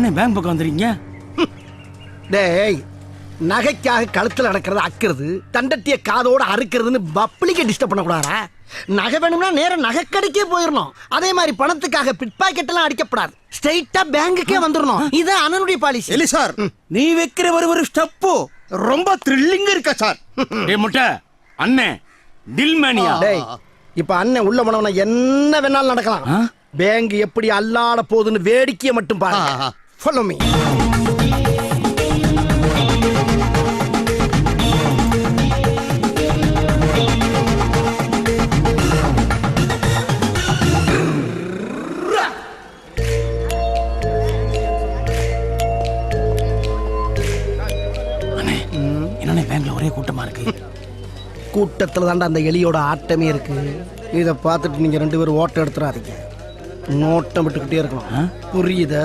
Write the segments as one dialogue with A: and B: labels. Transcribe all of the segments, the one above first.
A: என்னண்ணே பேங்க் பக்கம் வந்துறீங்க?
B: டேய், நகைக்காக கழுத்துல நடக்கிறத அக்கிறது, தண்டட்டிய காதோட அறுக்கிறதுன்னு பப்ளிக்க டிஸ்டர்ப் பண்ணக்கூடாதா? நகை வேணும்னா நேரம் நகைக்கடைக்கே போயிடணும். அதே மாதிரி பணத்துக்காக பிட் பாக்கெட் எல்லாம் அடிக்கப்படாது. ஸ்ட்ரைட்டா பேங்குக்கே வந்துடணும். இது அண்ணனுடைய பாலிசி.
C: இல்லை சார், நீ வைக்கிற ஒரு ஸ்டெப்பு ரொம்ப த்ரில்லிங்கா இருக்கா சார்.
A: டேய் முட்டை அண்ணே டில் மேனியா.
B: டேய், இப்ப அண்ணன் உள்ள போனவன என்ன வேணாலும் நடக்கலாம். பேங்க் எப்படி அல்லாட போகுதுன்னு வேடிக்கையை மட்டும் பாருங்க. Follow me.
A: ஒரே கூட்டமா இருக்கு.
B: கூட்டத்துல தாண்டா அந்த எலியோட ஆட்டமே இருக்கு. இத பார்த்துட்டு நீங்க 2 பேரும் ஓட்டம் எடுத்துறாதீங்க. நோட்டம் விட்டுக்கிட்டே இருக்கணும். புரியுதா?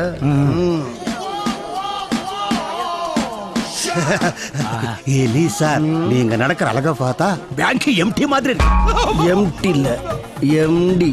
C: எலி சார், நீங்க நடக்கிற அழகா பார்த்தா பேங்க் எம்டி மாதிரி இருக்கு.
B: எம்டி இல்ல, எம்டி.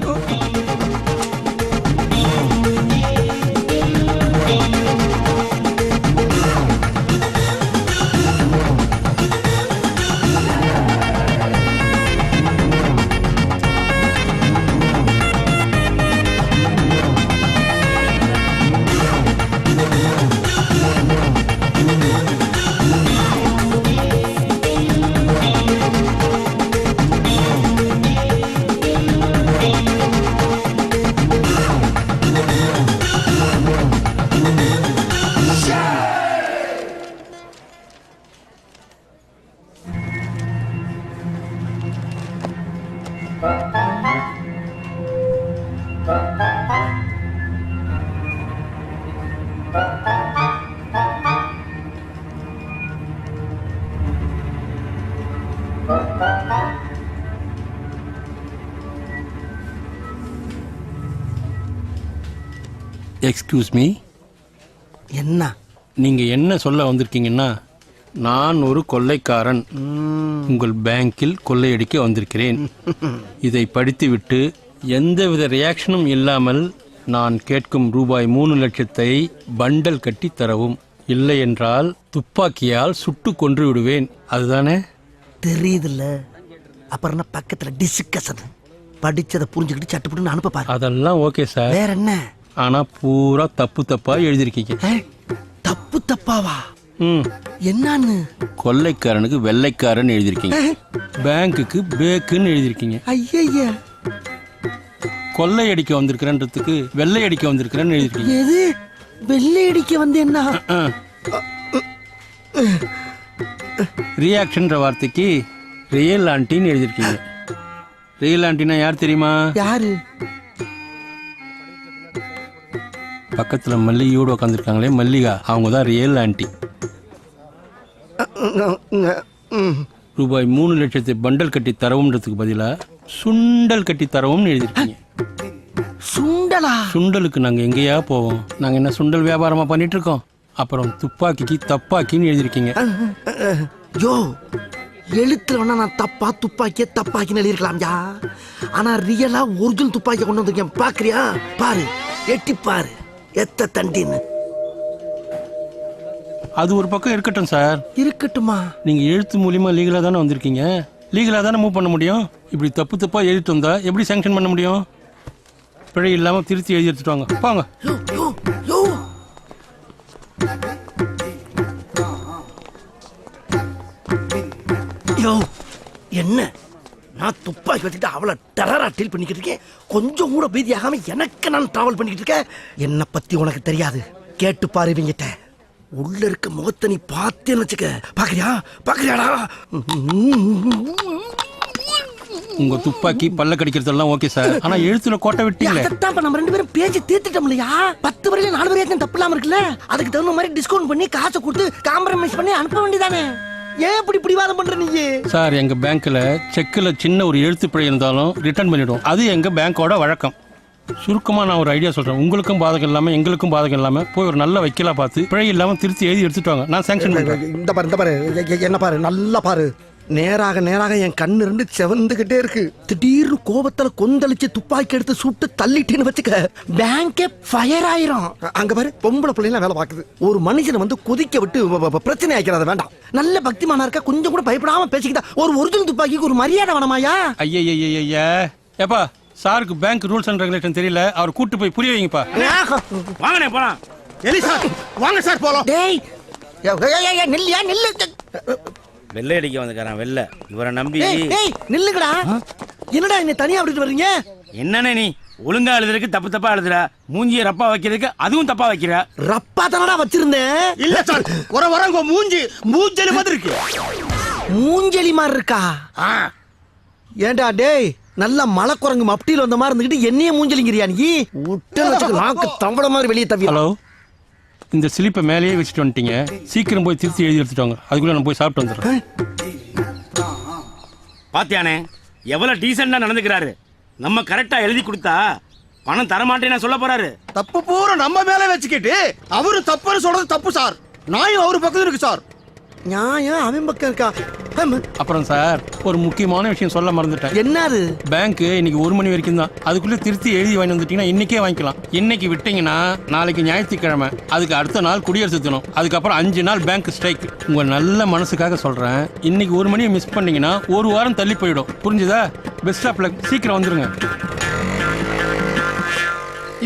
A: Excuse me.
B: என்ன
A: நீங்க என்ன சொல்ல வந்திருக்கீங்கன்னா, நான் ஒரு கொள்ளைக்காரன், உங்கள் பேங்கில் கொள்ளையடிக்க வந்திருக்கிறேன். இதை படித்துவிட்டு எந்தவித ரியாக்ஷனும் இல்லாமல் நான் கேட்கும் ரூபாய் 3 லட்சத்தை பண்டல் கட்டி தரவும். இல்லை என்றால் துப்பாக்கியால் சுட்டு கொன்று விடுவேன். அதுதானே?
B: தெரியுதுல்ல. அப்புறம் பக்கத்துல டிஸ்கஷன். படிச்சதை புரிஞ்சுக்கிட்டு சட்டுப்பட்டு அனுப்ப பாரு.
A: அதெல்லாம் ஓகே சார்.
B: வேற என்ன?
A: ஆனா பூரா தப்பு தப்பா எழுதிருக்கீங்க.
B: தப்பு தப்பாவா? என்னன்னு?
A: கொள்ளைக்காரனுக்கு வெள்ளைக்காரன் எழுதிருக்கீங்க, பேங்குக்கு பேக்குன்னு எழுதிருக்கீங்க.
B: ஐயா,
A: கொள்ளையடிக்க வந்திருக்கிறன்றதுக்கு வெள்ளையடிக்க வந்திருக்கிறேன்னு எழுதிருக்கீங்க.
B: எது வெள்ளையடிக்க வந்து என்ன?
A: ரியாக்ஷன்ற வார்த்தைக்கு ரியல் ஆண்டின்னு எழுதிருக்கீங்க. ரியல் ஆண்டினா யார் தெரியுமா?
B: யாரு?
A: பக்கத்துல மல்லிகையோடு உட்காந்துருக்காங்களே, மல்லிகா, அவங்க தான் ரியல் ஆண்டி. ரூபாய் 3 லட்சத்தை பண்டல் கட்டி தரவுன்றதுக்கு பதிலா சுண்டல் கட்டி தரவும்னு எழுதிருக்கீங்க.
B: சுண்டலா?
A: சுண்டலுக்கு நாங்க எங்கேயா போவோம்? நாங்க என்ன சுண்டல் வியாபாரமா பண்ணிட்டு இருக்கோம்? அப்புறம் துப்பாக்கிக்கு தப்பாக்கின்னு எழுதிருக்கீங்க.
B: யோ, எழுத்துல வேணா நான் தப்பா துப்பாக்கிய தப்பாக்கின்னு எழுதிருக்கலாம்யா. ஆனா ரியலா ஒரிஜினல் துப்பாக்கிய கொண்டு வந்திருக்கேன். பாக்குறியா? பாரு, எட்டி பாரு, எத்த தண்டின்னு.
A: அது ஒரு பக்கம் இருக்கட்டும் சார்.
B: இருக்கட்டுமா?
A: நீங்க எழுத்து மூலியமா லீகலா தானே வந்திருக்கீங்க. லீகலா தானே மூவ் பண்ண முடியும். இப்படி தப்பு தப்பா எழுதிட்டு வந்தா எப்படி சாங்ஷன் பண்ண முடியும்? பிழை இல்லாம திருத்தி எழுதி எடுத்துட்டு வாங்க. போங்க.
B: யோ, என்ன நான் துப்பாக்கி வச்சுட்டு அவளை டெரரா டீல் பண்ணிக்கிட்டு இருக்கேன். கொஞ்சம் கூட பீதியாகாம எனக்கு நான் டிராவல் பண்ணிக்கிட்டு இருக்கேன். என்னை பத்தி உனக்கு தெரியாது. கேட்டு பாரு இவங்கிட்ட. உள்ள இருக்க முகத்தை நீ பார்த்தேன்னு வச்சுக்க. பாக்குறியா? பாக்குறியாடா?
A: உங்க துப்பாக்கி பல்ல கடிக்கிறதெல்லாம் ஓகே சார். ஆனா எழுத்துல கோட்டை விட்டீங்களே.
B: அதான் நம்ம 2 பேரும் பேசி தீர்த்துட்டோம் இல்லையா? 10 வரையில 4 வரைக்கும் தப்பு இல்லாம இருக்குல்ல. அதுக்கு தகுந்த மாதிரி டிஸ்கவுண்ட் பண்ணி காசை கொடுத்து காம்ப்ரமைஸ் பண்ணி அனுப்ப வேண்டியதானே? ஏன் இப்படி பிடிவாதம் பண்ற நீங்க?
A: சார், எங்க பேங்க்ல செக்ல சின்ன ஒரு எழுத்து பிழை இருந்தாலும் ரிட்டர்ன் பண்ணிடுவோம். அது எங்க பேங்கோட வழக்கம். சுருக்கமா நான் ஒரு ஐடியா சொல்றேன். உங்களுக்கும் பாதகம் இல்லாம எங்களுக்கும் பாதகம் இல்லாம போய் ஒரு நல்ல வக்கீலா பார்த்து பிழை இல்லாம திருத்தி எழுதி எடுத்துட்டு வாங்க. நான் சாங்ஷன் பண்றேன்.
B: இந்த பாரு, என்ன பாரு, நல்லா பாரு. நேராக நேராக என் கண்ணு ரெண்டு செவந்துகிட்டே இருக்கு. திடீர்னு கோபத்துல கொந்தளிச்சு துப்பாக்கி எடுத்து சுட்டு தள்ளிட்டேன்னு வச்சுக்க, பேங்கே ஃபயர் ஆயிரும். அங்க பாரு, பொம்பளை பிள்ளைங்க வேலை பாக்குது. ஒரு மனுஷனை வந்து கொதிக்க விட்டு பிரச்சனை ஆக்கிறது வேண்டாம். நல்ல பக்திமானா இருக்க, கொஞ்சம் கூட பயப்படாம பேசிக்கிட்டா ஒரு ஒரிஜினல் துப்பாக்கிக்கு ஒரு மரியாதை வேணாமாயா?
A: ஐயா ஏப்பா, சாருக்கு பேங்க் ரூல்ஸ் அண்ட் ரெகுலேஷன் தெரியல, அவர் கூட்டு போய் புரிய வைங்கப்பா.
D: வாங்கண்ணே போலாம்.
C: எலி சார் வாங்க சார் போலாம்.
B: டேய் நில்லியா நில்லு.
D: வெள்ளை அடிக்க வந்துக்காரன் வெள்ளை. இவரை நம்பி
B: டேய் நில்லுங்கடா. என்னடா என்ன தனியா விட்டுட்டு வர்றீங்க?
D: என்னண்ணே நீ ஒழுங்கா எழுதுறதுக்கு தப்பு தப்பா எழுதுற, மூஞ்சியை ரப்பா வைக்கிறதுக்கு அதுவும் தப்பா வைக்கிற.
B: ரப்பா தானடா வச்சிருந்தேன்.
C: இல்ல சார், வரங்க மூஞ்சலி மாதிரி இருக்கு.
B: மூஞ்சலி மாதிரி இருக்கா? ஏண்டா டேய், நல்ல மலை குரங்கு மப்டியில் வந்த மாதிரி இருந்துகிட்டு என்னைய மூஞ்சலிங்கிறியா நீ? விட்டு வச்சுக்க, நாக்கு தம்பட மாதிரி வெளியே தவி.
A: ஹலோ, இந்த ஸ்லிப்பை மேலேயே வச்சுட்டு வந்துட்டீங்க. சீக்கிரம் போய் திருத்தி எழுதி எடுத்துட்டு வாங்க. அதுக்குள்ள நான் போய் சாப்பிட்டு வந்துடுறேன்.
D: பாத்தியானே எவ்வளவு டீசெண்டா நடந்துக்கிறாரு. நம்ம கரெக்டா எழுதி கொடுத்தா பணம் தரமாட்டேன்னு சொல்ல போறாரு.
C: தப்பு பூரா நம்ம மேல வச்சுக்கிட்டு அவரு தப்புன்னு சொல்றது தப்பு சார். நாயும் அவரு பக்கத்துல இருக்கு சார்.
B: நியாயம் அவன் பக்கம் இருக்கா?
A: அப்புறம் சார், ஒரு முக்கியமான விஷயம் சொல்ல மறந்துட்டேன்.
B: என்னது?
A: பேங்க் இன்னைக்கு 1 மணி வரைக்கும் தான். அதுக்குள்ள திருத்தி எழுதி வாங்கி வந்துட்டீங்கன்னா இன்னைக்கே வாங்கிக்கலாம். இன்னைக்கு விட்டீங்கன்னா நாளைக்கு ஞாயிற்றுக்கிழமை, அதுக்கு அடுத்த நாள் குடியரசு தினம், அதுக்கப்புறம் 5 நாள் பேங்க் ஸ்ட்ரைக். உங்க நல்ல மனசுக்காக சொல்றேன், இன்னைக்கு 1 மணியை மிஸ் பண்ணீங்கன்னா 1 வாரம் தள்ளி போயிடும். புரிஞ்சுதா? Best of luck. சீக்கிரம் வந்துருங்க.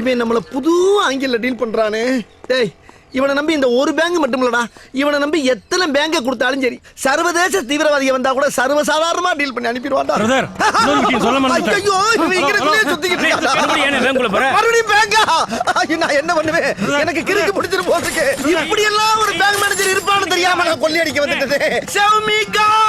B: இவன் நம்மள புது ஆங்கில டீல் பண்றானே. டேய், இவனை நம்பி இந்த ஒரு பேங்க் மட்டும் இல்லடா, இவனை நம்பி எத்தனை பேங்க கொடுத்தாலும் சரி, சர்வதேச தீவிரவாதிகள் வந்தா கூட சர்வசாதாரணமா டீல் பண்ணி அனுப்பிடுவான்டா.
A: பிரதர், இன்னொரு விஷயம் சொல்ல மறந்துட்டேன்.
B: ஐயோ, இவன் இங்கனக்குள்ளே சுத்திக்கிட்டு இருக்கான்.
D: மறுபடியும் ஏன் பேங்க்குள்ள போற?
B: மறுபடியும் பேங்கா? நான் என்ன பண்ணுவேன்? எனக்கு கிறுக்கு பிடிச்சிட்டு போறதுக்கு இப்படி எல்லாம் ஒரு பேங்க் மேனேஜர் இருப்பான்னு தெரியாம நான் கொள்ளையடிக்க வந்துட்டேன். Show me God.